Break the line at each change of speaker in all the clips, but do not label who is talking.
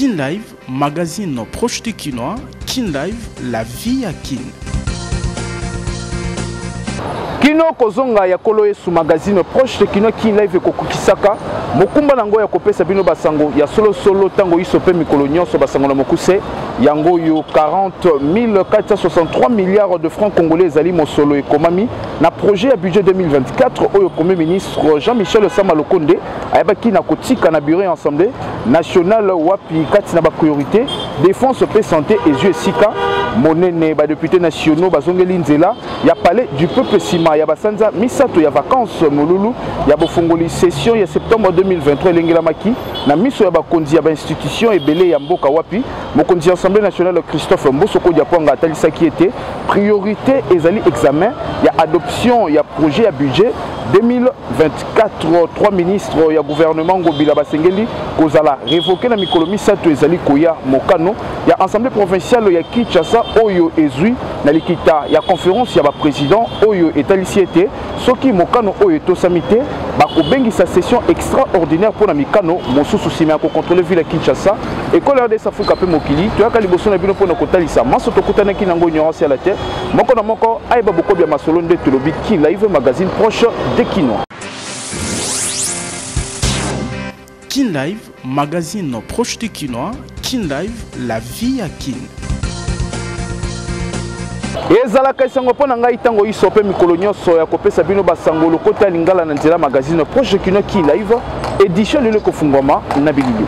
Kin Live, magazine proche de Kinois. Kin Live, la vie à Kin.
Kino kozonga ya kolo yesu magazine proche de Kino Kin Live kokukisaka mokumba nango ya kopesa bino basango ya solo tango isope mikolo nyonso basango na mokuse yango yo 40 463 milliards de francs congolais ali mosolo ekomami na projet ya budget 2024 oyo premier ministre Jean-Michel Sama Lokonde ayebaki na kotika na bureau ya assemblée nationale wapi kati na ba priorité défense paix santé et jeu sika monene ba députés nationaux bazongeli nzela ya palais du peuple sima ya basanza misato ya vacances molulu ya bofongoli session ya septembre 2023 elengela maki na miso ya bakonzi ya ba institution ebele ya mboka wapi mokonzi ya assemblée nationale Christophe Mbosoko Diapwanga atalisaki ete priorité ezali examen ya adoption ya projet ya budget 2024 trois ministres ya gouvernement ngobila basengeli kozala révoqué na mikolo misato ezali koya mokano ya assemblée provinciale ya Kinshasa oyo ezui na likita ya conférence ya ba président oyo etalisi ete soki mokano oyo tosamite bakobengisa session extraordinaire pour na mikano mosusu sima ko contrôler ville ya Kinshasa école de Safuka pe mokili toyaka liboso na bino pona kotalisa maso tokutanaki nango ignorance ya la terre moko na moko ayeba bokobi ya masolo nde tolobi Kin Live magazine proche de Kinois.
Kin Live, magazine proche de Kinois. Kin Live, la vie à Kin.
ezalaka isango mpo na ngai ntango isope mikolo nyonso ya kopesa bino basango lokota ya lingala na nzela magazine proche de Kinois Kin Live édition lelo kofungwama na bilili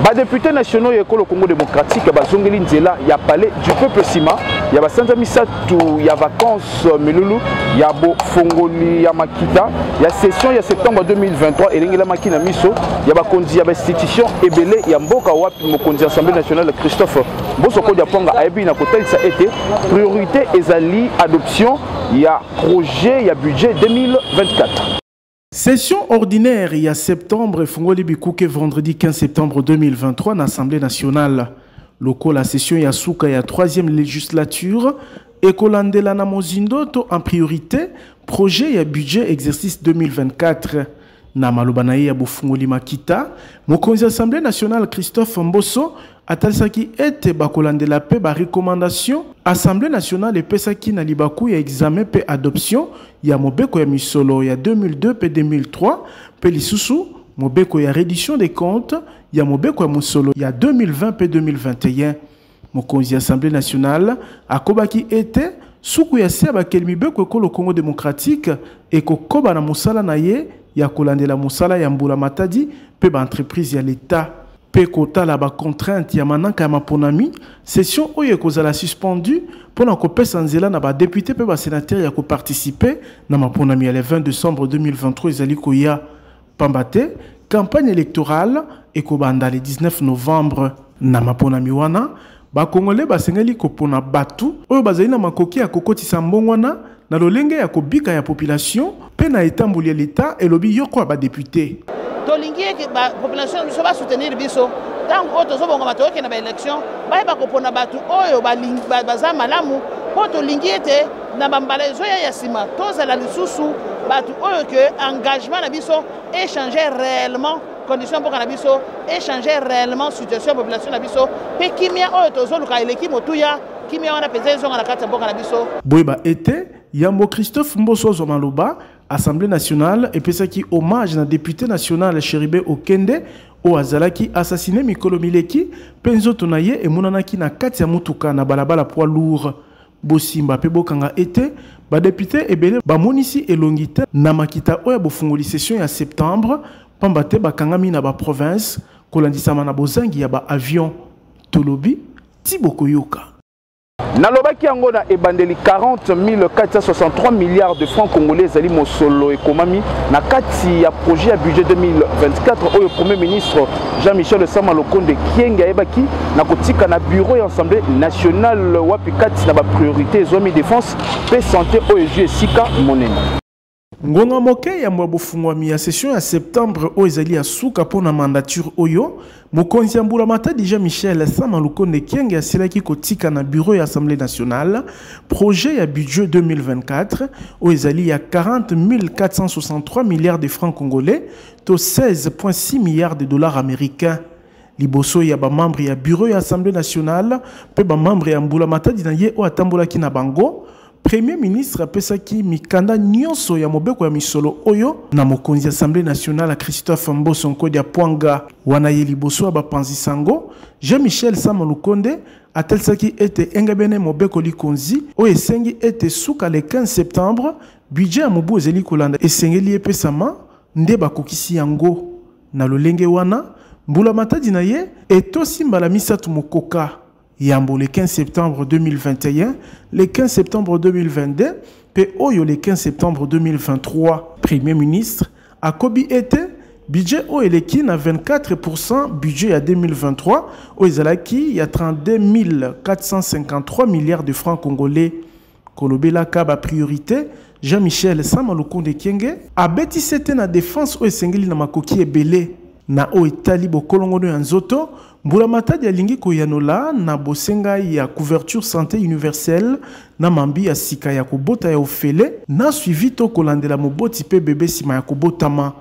badéputés nationaux ya ekolo Congo démocratique bazongeli nzela ya palais du peuple sima ya basanza misatu ya vacances melulu ya bofongoli ya makita ya session ya septembre 2023 elengela maki na miso ya bakonzi ya institution ebele ya mboka wapi mokonzi ya assemblée nationale Christophe Mbosoko Diapwanga ayebi na kotalisa ete priorité ezali adoption ya projet ya budget 2024.
Session ordinaire il y a septembre Fongoli Bikouke vendredi 15 septembre 2023 dans l'Assemblée nationale. Loko la session Yasuka ya 3e législature et Kolandela na Mozindo to en priorité projet ya budget exercice 2024. Na malobanaye ya Bofungoli Makita, mokonzi Assemblée nationale Christophe Mboso atalisaki ete bakolandela pe ba recommandation Assemblée nationale epesaki na libaku ya examen pe adoption ya mobeko ya misolo ya 2002 pe 2003 pe lisusu mobeko ya reddition des comptes ya mobeko ya musolo ya 2020 pe 2021. Mokonzi Assemblée nationale akobaki ete suku ya se bakeli mibeko ekolo Congo démocratique ekokoba na musala na ye ya kolandela musala ya mbula matadi pe ba entreprise ya l'État pe kotala ba contrainte ya manaka ya maponami session oyo ekozala suspendu pona kopesa nzela na ba député pe ba sénateur ya ko participer na maponami ya le 20 décembre 2023 ezali koya pambate campagne électorale ekobanda le 19 novembre na maponami wana ba congolais basengeli kopona batu oyo bazali na makoki ya kokotisa mbongwana na lolenge ya kobika ya population pe na etamboli ya l'État elobi yoko ba député
tolingi ba population biso ba soutenir biso tango oto zobonga batoke na ba élection ba kopona batu oyo baza malamu po tolingi ete na bambala ezoya ya sima tozala lisusu batu oyo ke engagement na biso échanger réellement condition pour na biso échanger réellement situation population na biso pe kimia oyo tozoluka eleki motuya kimia wana peza zonga na kati mboka na biso
boyeba ete Yambo Christophe Mboso Zomaloba Assemblée nationale epesaki hommage na député national Chéribé Okende o azalaki assassiné Mikolo Mileki penzo tonaye emonanaki na kati ya mutuka na balabala poids lourd bosimba pe bokanga ete ba député ebele ba monisi elongite na makita oya bofungoli session ya septembre pambate bakangami na ba province kolandisama na bozangi ya ba avion tolobi Tiboko Yoka.
Nalobaki yango na ebandeli 40 463 milliards de francs congolais zali mosolo ekomami na kati ya projet ya budget 2024 oyo premier ministre Jean-Michel Sama Lokonde kienge ayebaki na kotika na bureau ya assemblée nationale wapi kati na ba priorité zomi défense pe santé oyo jeu sika monene.
Ngonga moke ya mbofungwami ya session ya septembre o ezali ya suka pona mandature oyo mokonzi ya mbula matadi Jean-Michel Sama Lokonde kienge asilaki kotika na bureau ya assemblée nationale projet ya budget 2024 o ezali ya 40 463 milliards de francs congolais to 16,6 milliards de dollars américains. liboso ya ba membre ya bureau ya Assemblée nationale pe ba membre ya Mbula Matadi na ye o atambola ki na bango. Premier ministre apesaki mikanda nyonso ya mobeko ya misolo oyo na mokonzi Assemblée nationale Christophe Mboso Nkodi ya Pwanga wana ye liboso ba panzi sango Jean-Michel Sama Lukonde atelisaki ete engebene mobeko likonzi o esengi ete suka le 15 septembre budget ya mobu ezeli kolanda esengeli epesama nde bakokisi yango na lolenge wana Mbula Matadi na ye etosi mbala misatu mokoka Yambo le 15 septembre 2021, le 15 septembre 2022, puis Oyo le 15 septembre 2023. Premier ministre, Akobi était budget o eleki na 24% budget à 2023, o ezalaki il y a 32 453 milliards de francs congolais. Kolobela Kaba priorité, Jean-Michel Sama Lukonde Kienge, abeti sete na défense o esengeli na makoki ebele. Na o etali bokolongono ya nzoto Mbula Matadi alingi koyanola na bosenga ya couverture santé universelle na mambi ya sika ya kobota ya ofele na suivi to kolandela moboti pe bebe sima ya kobotama.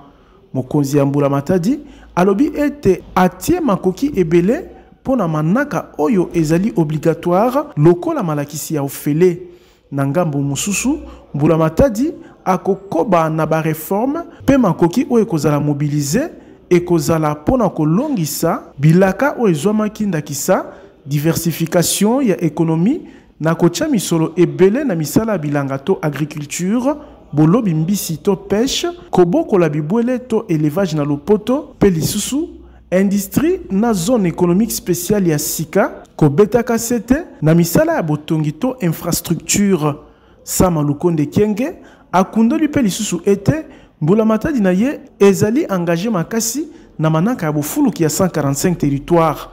Mokonzi ya Mbula Matadi alobi ete atie makoki ebele pona manaka oyo ezali obligatoire lokola malakisi ya ofele. Na ngambo mususu Mbula Matadi akokoba na ba réforme pe makoki oyo kozala mobiliser ekozala pona kolongisa bilaka o ezwamaki ndakisa diversification ya économie na kotia misolo ebele na misala bilanga to agriculture bolobi mbisi to pêche kobokola bibwele to élevage na lopoto pe lisusu industrie na zone économique spéciale ya sika kobetaka sete na misala ya botongi to infrastructure. Sama Lukonde Kienge akundoli pe lisusu ete Mbula Matadi na ye ezali engagé makasi na manaka ya bofuluki ya 145 territoires.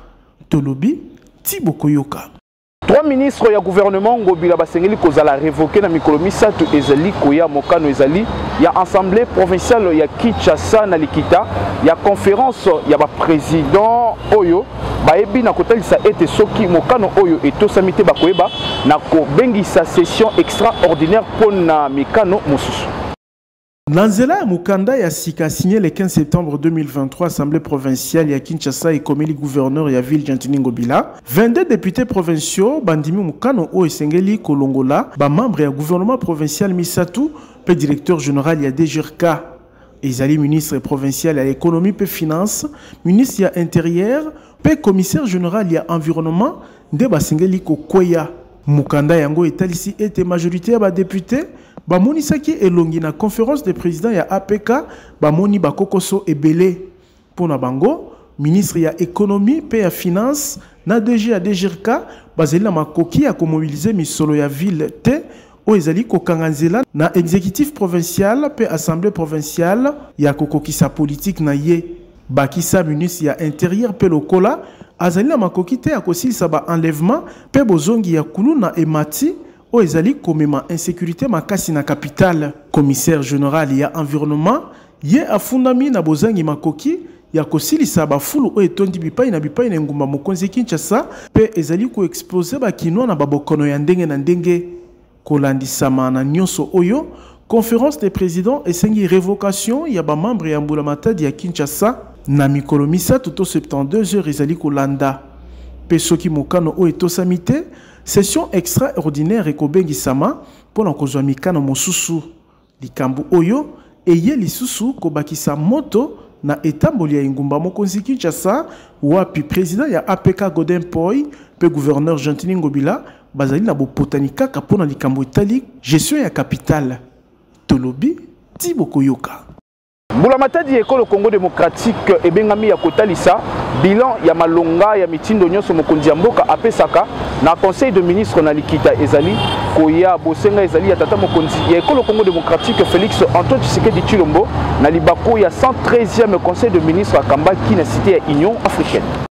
Tolobi Thibaut Koyoka.
3 ministres ya gouvernement ngobila basengeli kozala révoqué na mikolo misatu ezali koya mokano ezali ya assemblée provinciale ya Kinshasa na Likita ya conférence ya ba président oyo baebi na kotalisa ete soki mokano oyo etosami te bakoyeba na kobengisa session extraordinaire pona mikano mosusu.
Nanzela ya mukanda ya sika signé le 15 septembre 2023 Assemblée provinciale ya Kinshasa et comme gouverneur ya ville Gentini Ngobila 22 députés provinciaux bandimi mukano o esengeli kolongola ba membre ya gouvernement provincial misatu pe directeur général ya DGRK ezali ministre provincial ya économie pe finance ministre ya intérieur pe commissaire général ya environnement nde basengeli kokwea mukanda yango etalisi ete majorité ya ba députés Bamoni saki elongi na conférence de président ya APK bamoni bakokoso ebele pona bango ministre ya économie pe ya finance na DG ya DGRK bazeli na makoki ya komobiliser misolo ya ville te o ezali kokanganzela na exécutif provincial pe assemblée provinciale ya kokokisa politique na ye bakisa ministre ya intérieur pe lokola azali na makoki te ya kosilisa ba enlèvement pe bozongi ya kulu na emati o ezali komema insécurité makasi na capitale. Commissaire général ya environnement ye afundami na bozangi makoki ya kosilisa bafulu o etondi bipai na ngumba mokonzi Kinshasa pe ezali ko exposer bakinoa na babokono ya ndenge na ndenge kolandisama na nyonso oyo conférence des présidents esengi révocation ya ba membre ya Mbula Matadi ya Kinshasa na mikolo misatu to 72 heures ezali kolanda pe soki mokano o etosami te session extraordinaire ekobengisama pona kozwa mikano mosusu likambu oyo eye lisusu kobakisa moto na etamboli ya ingumba mokonzi Kinshasa wapi président ya APK Godin Poi pe gouverneur Gentini Ngobila bazali na bopotani kaka pona likambu etali gestion ya capitale. Tolobi Thibaut Koyoka.
Mbula Matadi ekolo Congo démocratique ebengami ya kotalisa bilan ya malonga ya mitindo nyonso mokonzi ya mboka apesaka na conseil de ministre na Likita ezali koya bosenga ezali ya tata mokonzi ya ekolo Congo démocratique Félix Antoine Tshisekedi Tshilombo na libako ya 113e conseil de ministre akambaki na cité ya Union africaine.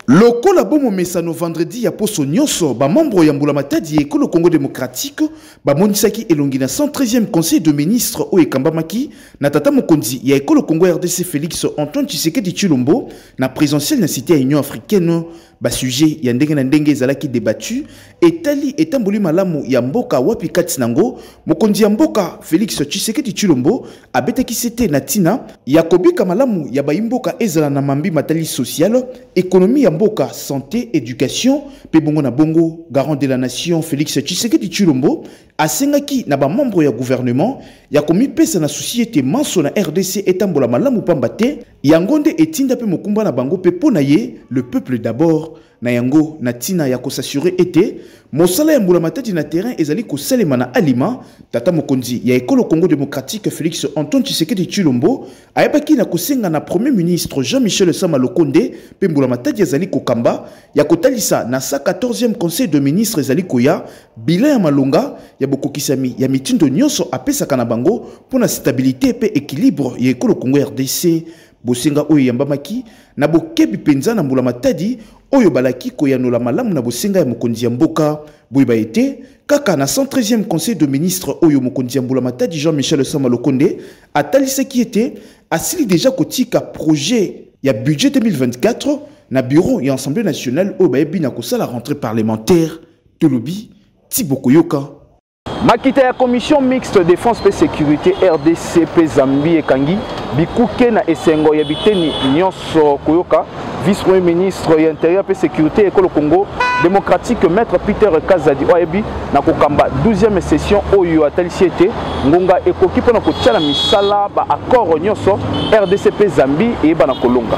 Lokola bomo mesano vendredi ya poso nyonso ba membre ya Mbula Matadi ekolo Congo démocratique ba monisaki elongi na 113e conseil de ministre o ekambamaki na tata mokonzi ya ekolo Congo RDC Félix Antoine Tshisekedi Tshilombo na présidentiel na cité ya Union africaine ba sujet ya ndenge na ndenge ezalaki débattu etali etamboli malamu ya mboka wapi kati nango mokonzi ya mboka Félix Tshisekedi Tshilombo abetaki sete na tina ya kobika malamu ya baimboka ezala na mambi matali social économie ya mboka santé éducation pe bongo na bongo garant de la nation Félix Tshisekedi Tshilombo asengaki na ba membre ya gouvernement ya komipesa na société manso na RDC etambola malamu pamba te yangonde etinda pe mokumba na bango pe pona ye le peuple d'abord na yango na tina ya ko s'assurer été mosala ya mbula matadi na terrain ezali ko salema na alima tata mokonzi ya ekolo Congo démocratique Félix Antoine Tshisekedi Tshilombo ayebaki na kosenga na premier ministre Jean-Michel Sama Lokonde pe mbula matadi ezali ko kamba ya kotalisa na 114e conseil de ministres ezali koya bilan ya malonga ya bokokisami ya mitindo nyonso apesaka na bango pona stabilité pe équilibre ya ekolo Congo RDC bosenga oyo yambamaki na bokebi penza na mbula matadi oyo balaki koyanola malamu na bosenga ya mokonzi ya mboka boyeba ete kaka na 113e conseil de ministre oyo mokonzi ya mbula matadi Jean-Michel Sama Lokonde atalisaki ete asili déjà kotika projet ya budget 2024 na bureau ya Assemblée nationale oyo bayebi na kosala rentrée parlementaire tolobi Tiboko Yoka.
Makita ya commission mixte défense et sécurité RDC pe Zambie et Kangi bikuke na esengo ya biteni nyonso koyoka vice-premier ministre ya intérieur et sécurité ekolo Congo démocratique maître Peter Kazadi oyebi na kokamba 12e session oyo atalisi ete ngonga ekoki pona kotiala misala ba accord nyonso RDC pe Zambie et bana kolonga.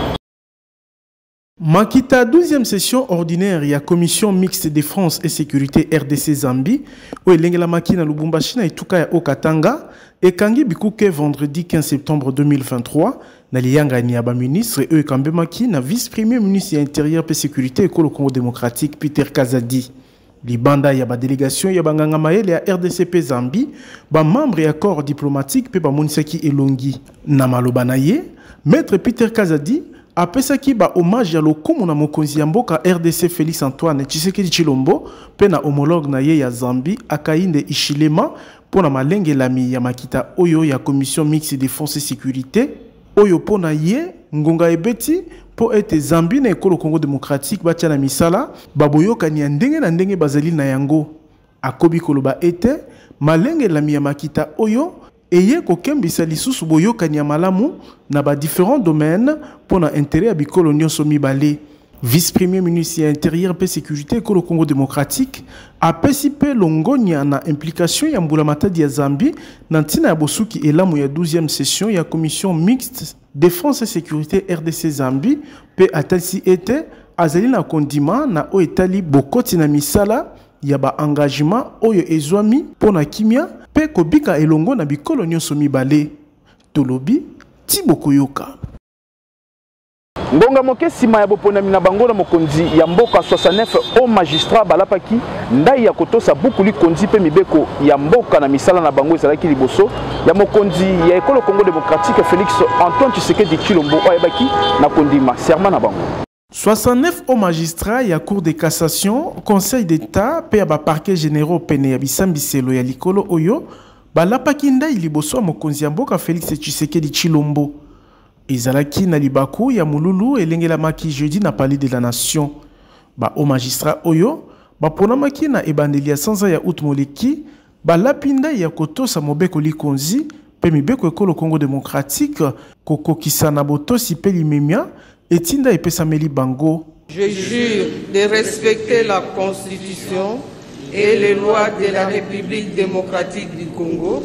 Makita 12e session ordinaire ya commission mixte défense et sécurité RDC Zambie où elengela makina Lubumbashi na ituka ya Okatanga et kangi bikuke vendredi 15 septembre 2023 na liyanga ni aba ministre et kambe makina vice-premier ministre ya intérieur et sécurité et Congo démocratique Peter Kazadi. Libanda ya ba délégation ya banganga maele ya RDCP Zambie ba membre ya corps diplomatique pe ba monisaki elongi na maloba na ye maître Peter Kazadi apesaki ba hommage ya lokumu na mokonzi ya mboka RDC Félix Antoine Tshisekedi Tshilombo pe na homologue na ye ya Zambie Akainde Ishilema pona malengelami ya makita oyo ya commission mixte défense et sécurité oyo pona ye ngonga ebeti po ete Zambie na ekolo Congo démocratique batia na misala baboyokani ya ndenge na ndenge bazali na yango akobi koloba ete malengelami ya makita oyo eye kokembisa lisusu boyokani ya malamu na ba différents domaines pour na intérêt ya bikolo nyonso mibale. Vice-premier ministre ya intérieur pe sécurité ekolo Congo démocratique apesi pe longonia na implication ya mbula matadi ya Zambie na ntina ya bosuki elamu ya 12e session ya commission mixte défense et sécurité RDC Zambie pe atalisi ete azali na kondima na o etali bokoti na misala ya ba engagement oyo ezwami pona kimia pe kobika elongo na bikolo nyonso mibale tolobi Tiboko Yoka.
Ngonga moke sima ya boponami na bango na mokonzi ya mboka 69 au magistrat balapaki ndai ya kotosa bukuli konzi pe mibeko ya mboka na misala na bango ezalaki liboso ya mokonzi ya ekolo Congo démocratique Félix Antoine Tshisekedi Tshilombo oyebaki na kondima serment na bango
69 au magistrat ya cour de cassation conseil d'état pe ya ba parquet généraux pene ya bisambiselo ya likolo oyo balapaki ndai liboso ya mokonzi ya mboka Félix Tshisekedi Tshilombo ezalaki na libaku ya mululu elengelamaki jeudi na palais de la nation ba au magistrat oyo baponamaki na ebandeli ya sanza ya utmoleki balapinda ya kotosa mobeko likonzi pe mibeko ekolo Congo démocratique kokokisa na botosi pe limemia etinda epesameli bango.
Je jure de respecter la constitution et les lois de la République démocratique du Congo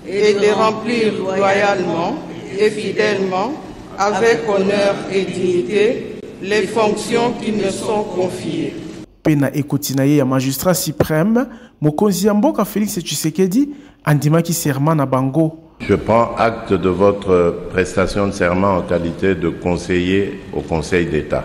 et de remplir loyalement et fidèlement, avec honneur et dignité, les fonctions qui me sont confiées.
Pena ekotinaye ya magistrat suprême, mokonzi ya mboka Félix Tshisekedi andimaki serment na bango.
Je prends acte de votre prestation de serment en qualité de conseiller au Conseil d'État.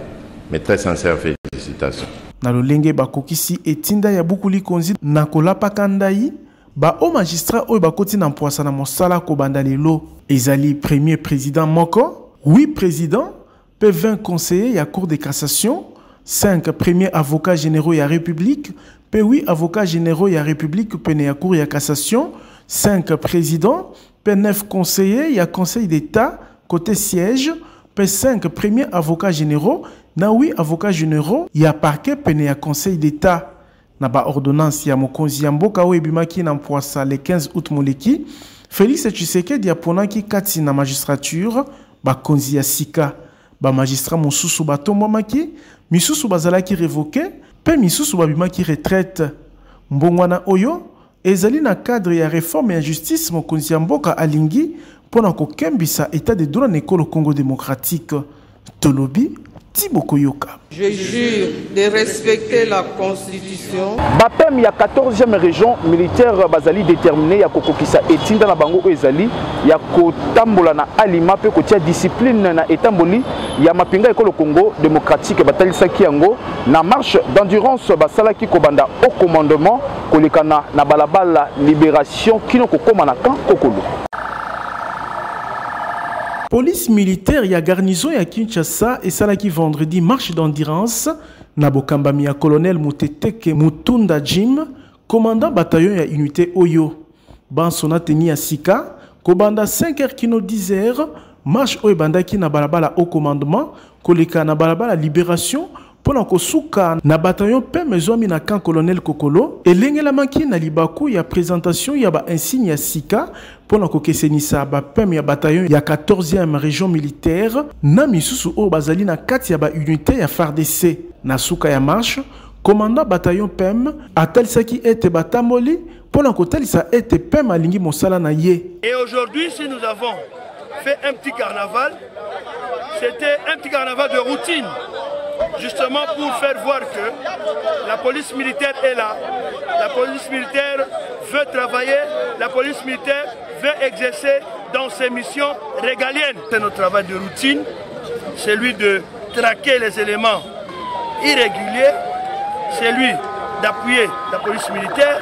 Mes très sincères félicitations.
Na lolenge bakokisi etinda ya bukuli konzi na kolapaka ndai ba o magistrat oyo bakoti na mpoasa na mosala kobanda lelo ezali premier président moko 8 présidents pe 20 conseillers ya cour de cassation 5 premiers avocats généraux ya république pe 8 avocats généraux ya république pene ya cour ya cassation 5 présidents pe 9 conseillers ya conseil d'état côté siège pe 5 premiers avocats généraux na oui avocats généraux ya parquet pene ya conseil d'état na ba ordonnance ya mokonzi ya mboka oyo ebimaki na mpwasa le 15 août moleki Félix Tshisekedi aponaki kati na magistrature bakonzi ya sika ba magistrat mosusu batombamaki misusu bazalaki révoqué pe misusu babimaki retraite mbongwana oyo ezali na cadre ya réforme ya justice mokonzi ya mboka alingi pona kokembisa état de droit na ekolo Congo démocratique tolobi Tiboko Yoka.
Je jure de respecter la Constitution.
Bapem ya 14e région militaire bazali déterminé ya kokokisa etinda na bango ezali ya kotambola na alima pe kotia discipline na etamboli ya mapinga ekolo Congo démocratique batalisaki yango na marche d'endurance basalaki kobanda au commandement kolekana na balabala libération kino kokoma na camp kokolo.
Police militaire ya garnison ya Kinshasa esalaki vendredi marche d'endurance na bokambami ya colonel Muteteke Mutunda Jim, commandant bataillon ya unité Oyo. Bansona teni ya sika, kobanda 5h kino 10h, marche oyo bandaki na balabala au commandement, koleka na balabala libération, pona kosuka na bataillon pe mezwami na camp colonel Kokolo, elengelamaki na libaku ya présentation ya ba insigne ya sika, pona kokesenisa ba pem ya bataillon ya 14e région militaire, na misusu o bazali na kati ya ba unité ya FARDC. Na suka ya marche, commandant bataillon PEM atalisaki ete batamboli pona kotalisa ete PEM alingi mosala na ye.
Et aujourd'hui, si nous avons fait un petit carnaval, c'était un petit carnaval de routine, justement pour faire voir que la police militaire est là. La police militaire veut travailler, la police militaire veut exercer dans ses missions régaliennes. C'est notre travail de routine, celui de traquer les éléments irréguliers, celui d'appuyer la police militaire,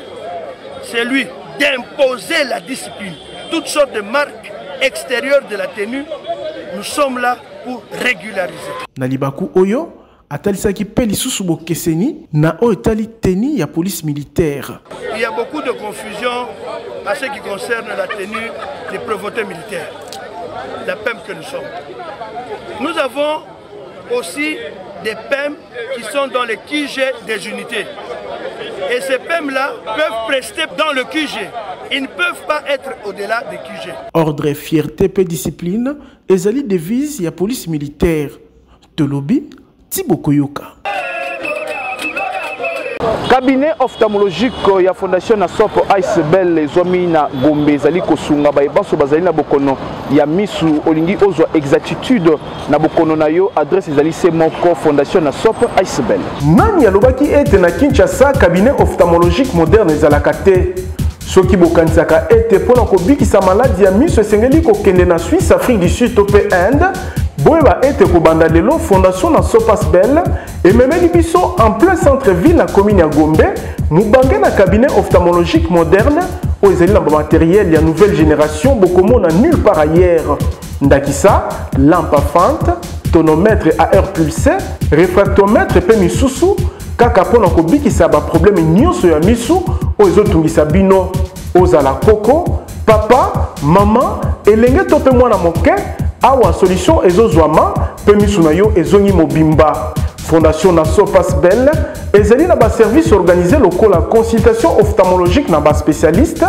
celui d'imposer la discipline. Toutes sortes de marques extérieures de la tenue, nous sommes là pour régulariser.
Nalibaku Oyo atalisaki peli susubo keseni na o etali teni ya police militaire.
Il y a beaucoup de confusion à ce qui concerne la tenue des prévôtés militaires, la PEM que nous sommes. Nous avons aussi des PEM qui sont dans les QG des unités. Et ces PEM-là peuvent prester dans le QG. Ils ne peuvent pas être au-delà des QG.
Ordre, fierté, paix, discipline, ezali devise ya police militaire. Tolobi, Tiboko Yoka.
Cabinet ophtalmologique ya fondation na sopo Icebel ezomi na Gombe ezali kosunga bayebanso bazali na bokono ya misu olingi ozwa exactitude na bokono na yo adresse ezali se moko fondation na sopo Icebel.
Nani alobaki ete na Kinshasa cabinet ophtalmologique moderne ezalaka te. Soki bokanisaka ete pona kobikisa maladie ya misu esengeli kokende na Suisse, Afrique du Sud to pe Inde. Boeba ete kobanda lelo fondation na Sopas Bell et memeli biso en plein centre-ville na commune ya Gombe mubange na cabinet ophtalmologique moderne o ezali na matériel ya nouvelle génération bokomona nulle part ailleurs. Ndakisa, lampe à fente, tonomètre à air pulsé, réfractomètre pe misusu kaka pona kobikisa ba problème nyonso ya misu o ezotungisa bino ozala koko, papa, maman, elenge to pe mwana moke. Awa solution ezozwama pe misu na yo ezongi mobimba. Fondation na Sopas Bell ezali na ba service organisé local la consultation ophtalmologique na ba spécialiste,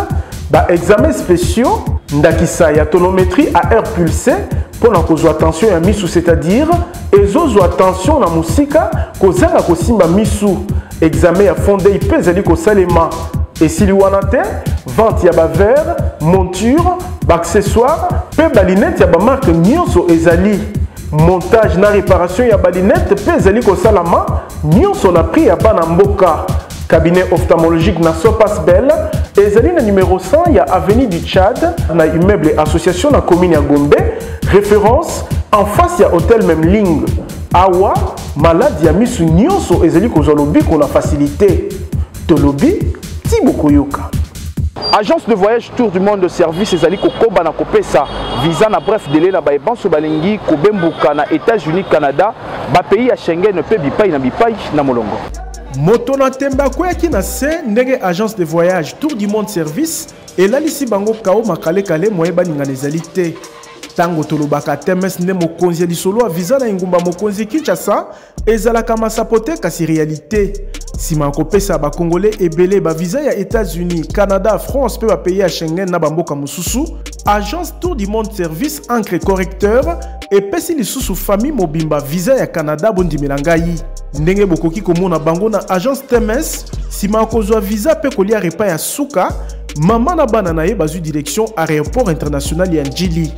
ba examen spéciaux, ndakisa ya tonométrie à air pulsé pour na kozwa tension ya misu, c'est-à-dire ezozwa tension na musika kozanga kosimba misu. Examen ya fondé pe ezali ko salema et si wana te vente ya ba verre, monture, accessoires, pe balinette ya ba marque nyonso ezali. Montage na réparation ya balinette pe ezali ko salama nyonso na prix ya bana mboka. Cabinet ophtalmologique na Sopas Bell ezali na numéro 100 ya avenue du Tchad na immeuble association na commune ya Gombe, référence en face ya hôtel Memling. Awa malade ya misu nyonso ezali ko zolobi ko na facilité. Tolobi Tiboko Yoka.
Agence de voyage Tour du monde de service ezali kokoba na kopesa visa na bref délai na bayebanso balingi kobembuka na États-Unis, Canada, ba pays ya Schengen pe bipai na bipai na molongo.
Moto na temba koyaki na se ndenge agence de voyage Tour du monde service elalisi bango kao makale kale moyeba ninga ezali te. Tango tolobaka temes ne mokonzi lisolo a visa na ingumba mokonzi Kinshasa ezalaka masapote kasi réalité. Sima kopesa ba congolais ebele ba visa ya États-Unis, Canada, France pe ba pays à Schengen na bamboka mususu, agence Tour du Monde Service encre correcteur et pesi lisusu famille mobimba visa ya Canada bondimela ngai. Ndenge bokoki komona bango na agence TMS, sima kozwa visa pe kolia repa ya suka, mama na bana na ye bazu direction aéroport international ya Njili.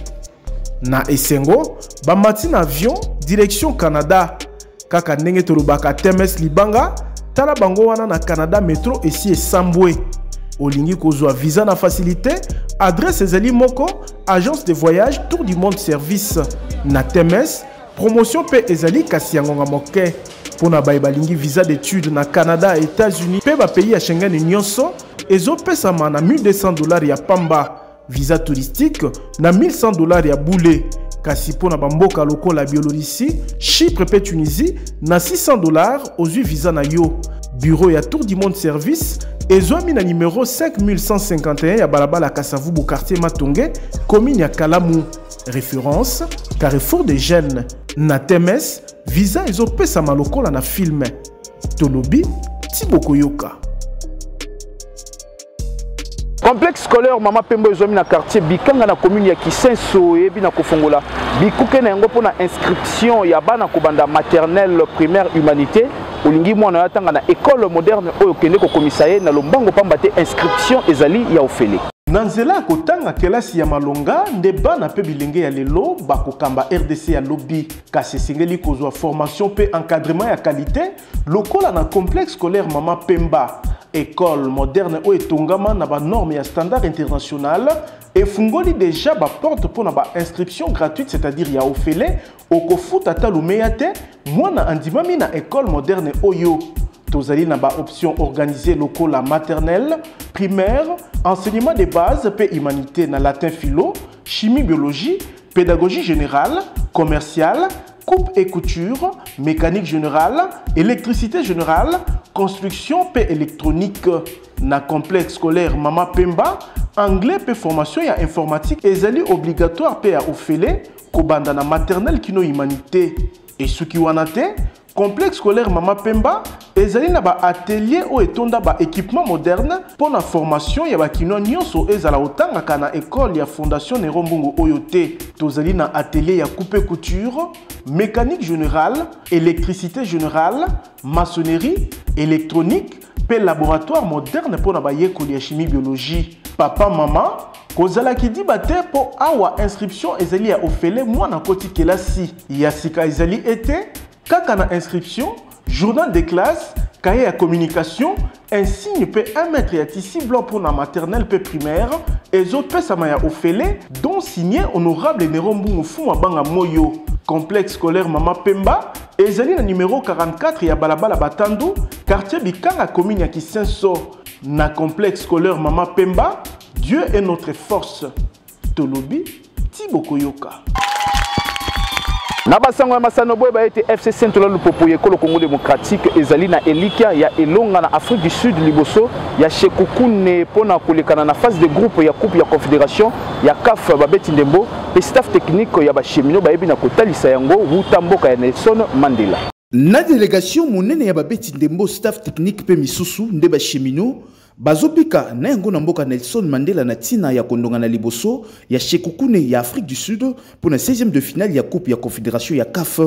Na esengo, bamati na avion direction Canada. Kaka ndenge tolobaka TMS libanga, tala bango wana na Canada métro esi esambwe. Olingi kozwa visa na facilité, adresse ezali moko, agence de voyage Tour du Monde Service. Na TMS, promotion pe ezali kasi yangonga moke. Pona balingi visa d'études na Canada et États-Unis pe ba pays à Schengen nyonso ezo pesama na $1200 ya pamba, visa touristique na $1100 ya boule. Kasi pona bamboka lokola Biélorussie, Chypre pe Tunisie na $600 ozwi visa na yo. Bureau ya Tour du Monde Service ezwami na numéro 5151 ya balabala Kasavubu quartier Matonge, commune ya Kalamu. Référence Carrefour des Jeunes. Na TMS, visa ezopesama lokola na film. Tolobi Tiboko Yoka.
Complexe scolaire Mama Pemba ezwami na quartier Bikanga na commune ya Kisenso ebi na kofongola bikuke na yango pona inscription ya bana kobanda maternelle primaire humanité olingi mwana yatanga na école moderne oyo kende ko komisaye na lombango pamba te inscription ezali ya ofele.
Nanzela kotanga kelasi ya malonga nde bana pe bilenge ya lelo bakokamba RDC ya lobby kasi singeli kozwa formation pe encadrement ya qualité lokola na complexe scolaire Mama Pemba. École moderne ou etongama na ba norme ya standard international et fungoli déjà ba porte pour na ba inscription gratuite, c'est-à-dire ya ofele okofuta talumeyate mwana andimami na école moderne oyo. Tozali na ba option organisée lokola maternelle, primaire, enseignement de base pe humanité na latin philo, chimie biologie, pédagogie générale, commerciale, coupe et couture, mécanique générale, électricité générale, construction pe électronique. Na complexe scolaire Mama Pemba, anglais pe formation ya informatique ezali obligatoire pe ya ofele kobanda na maternelle kino humanité. Et suki wanate, complexe scolaire Mama Pemba ezali na ba atelier o etonda ba équipement moderne pour la formation ya ba kino nyonso ezala otanga kana école ya fondation Nerombungu oyote. Tozali na atelier ya coupe couture, mécanique générale, électricité générale, maçonnerie, électronique, pe laboratoire moderne pour na ba yekoli ya chimie biologie. Papa maman kozala ki di bate po awa inscription ezali ya ofele mwana koti kelasi ya sika ezali ete kaka na inscription, journal de classe, cahier à communication, insigne pe 1 mètre ya tissu blanc pour la maternelle pe primaire, et autres pe samaya ofele, dont signé honorable Nerombungu Fuma Banga Moyo. Complexe scolaire Mama Pemba, ezali na numéro 44 ya balabala Batandu, quartier Bikanga commune ya Kisenso. Na complexe scolaire Mama Pemba, Dieu est notre force. Tolobi Tiboko Yoka.
Na basango ya masano boye ba ete FC Saint-Ola Lupopo yekolo Congo démocratique ezali na Elikia ya Elonga na Afrique du Sud liboso ya Shekukune pona kolekana na phase de groupe ya coupe ya confédération ya CAF babeti ndembo pe staff technique ya ba chemino ba yebi na kotalisa yango wutamboka ya Nelson Mandela.
Na délégation monene ya babeti ndembo staff technique pe misusu nde ba chemino bazopika na yango na mboka Nelson Mandela na tina ya kondonga na liboso ya Shekukune ya Afrique du Sud pour la 16e de finale ya coupe ya confédération ya CAF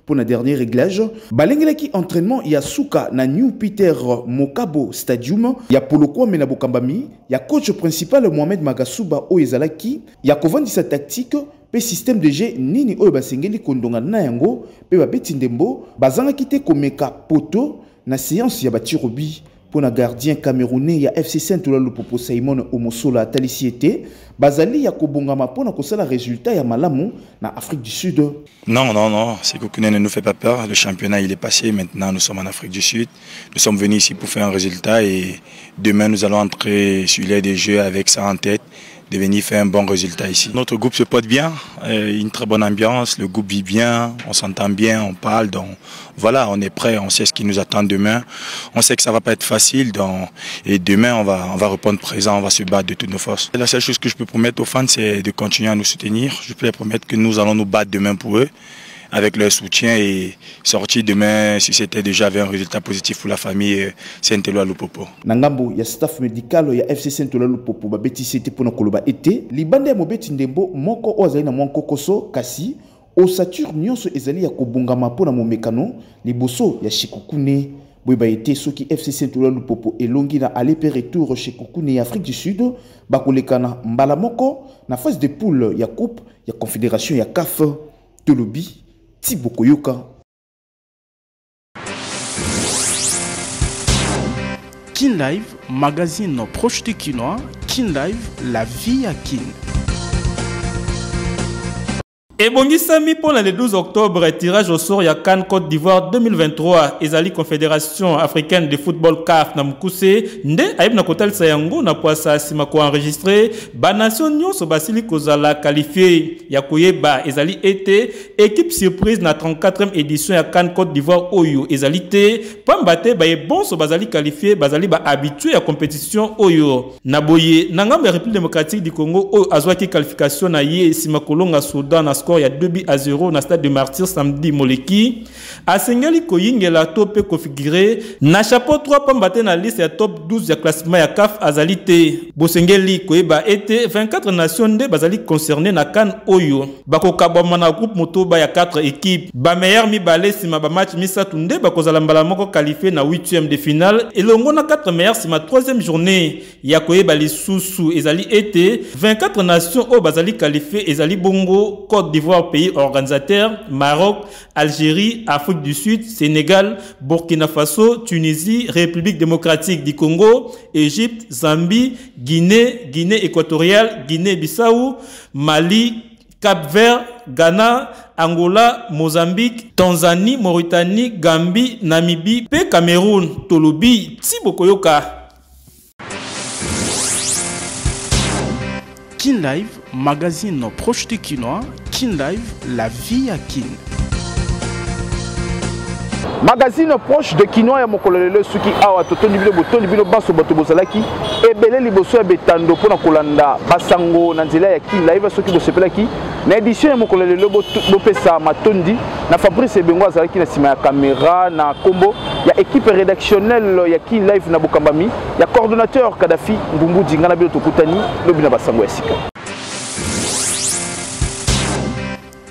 pour la dernier réglage balengelaki entraînement ya Suka na New Peter Mokabo Stadium ya Polokwa mena Bokambami ya coach principal Mohamed Magasuba o ezalaki ya kovandisa tactique pe système de jeu nini oyo basengeli kondonga na yango pe babeti ndembo bazangaki te komeka poto na séance ya batirobi. Pour le gardien camerounais ya FC Saint-Ola Lupopo Simon Omosola Talisiete, bazali ya kobongama pour na résultat ya malamu na Afrique du Sud.
Non, c'est que ne nous fait pas peur. Le championnat il est passé, maintenant nous sommes en Afrique du Sud. Nous sommes venus ici pour faire un résultat et demain nous allons entrer sur l'air des jeux avec ça en tête, de venir faire un bon résultat ici. Notre groupe se porte bien, une très bonne ambiance, le groupe vit bien, on s'entend bien, on parle, donc voilà, on est prêt, on sait ce qui nous attend demain. On sait que ça va pas être facile, donc, et demain on va répondre présent, on va se battre de toutes nos forces. La seule chose que je peux peux promettre aux fans, c'est de continuer à nous soutenir. Je peux les promettre que nous allons nous battre demain pour eux, avec leur soutien et sortir demain, si c'était déjà avec un résultat positif pour la famille Saint-Éloi Lupopo.
Nangambo, il y a staff médical, il y a FC Saint-Éloi Lupopo, babeti c'était pour Nakoloba été. Libande mobeti ndembo, moko ozali na mwanko koso kasi, osature nyonso ezali ya kobongama po na momekano, liboso ya Shikukune. Boyba été soki FC Saint-Éloi Lupopo elongi na aller per retour chez Koukoune Afrique du Sud, bakolekana mbala moko na phase de poule ya coupe ya confédération ya CAF Tolobi Tibokoyoka.
Kin Live, magazine proche de Kinois. Kin Live, la vie à Kin.
Et bongisami pour le 12 octobre, tirage au sort ya CAN Côte d'Ivoire 2023, Ezali Confédération africaine de football CAF na mukuse, nde aib na kotal sayango na poasa sima ko enregistré, ba nation nyonso basili kozala qualifié, ya koyeba Ezali été équipe surprise na 34e édition ya CAN Côte d'Ivoire Oyo, Ezali te, pambate ba e bon so basali qualifié, basali ba habitué ya compétition Oyo. Na boye, na ngambe République démocratique du Congo, Oyo azwaki qualification na ye sima kolonga Soudan na il y a 2-0 na stade de Martyrs samedi moleki asengeli koyingela topé configuré na chapeau 3 pambate na liste ya top 12 ya classement ya CAF azalité bosengeli koyeba été 24 nations nde bazali concerné na CAN Oyo bakokabama na groupe motoba ya 4 équipes ba meilleur mibale sima ba match misatu nde bakozala mbala moko qualifié na 8e de finale elongo na 4 meilleurs sima 3e journée ya koyeba lisusu ezali été 24 nations o bazali qualifié ezali bongo Côte d'Ivoire, pays organisateur, Maroc, Algérie, Afrique du Sud, Sénégal, Burkina Faso, Tunisie, République démocratique du Congo, Égypte, Zambie, Guinée, Guinée équatoriale, Guinée-Bissau, Mali, Cap-Vert, Ghana, Angola, Mozambique, Tanzanie, Mauritanie, Gambie, Namibie, P. Cameroun, Tolobi, Tibokoyoka.
Kin Live, magazine proche de Kinois. Kin Live, la vie à Kin.
Magazine proche de Kinois ya mokololelo suki awa totoni bino baso bato bozalaki ebele liboso ya betando pona kolanda basango na nzela ya Kin Live soki bosepelaki na édition ya mokololelo bopesa matondi na Fabrice Ebengo azalaki na sima ya caméra na kombo ya équipe rédactionnelle ya Kin Live na Bokambami ya coordonnateur Kadafi Mbumbu Dinga na bino tokutani lobi na basango ya sika.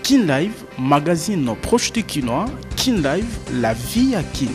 Kin Live, magazine proche de Kinois. Kin Live, la vie à Kin.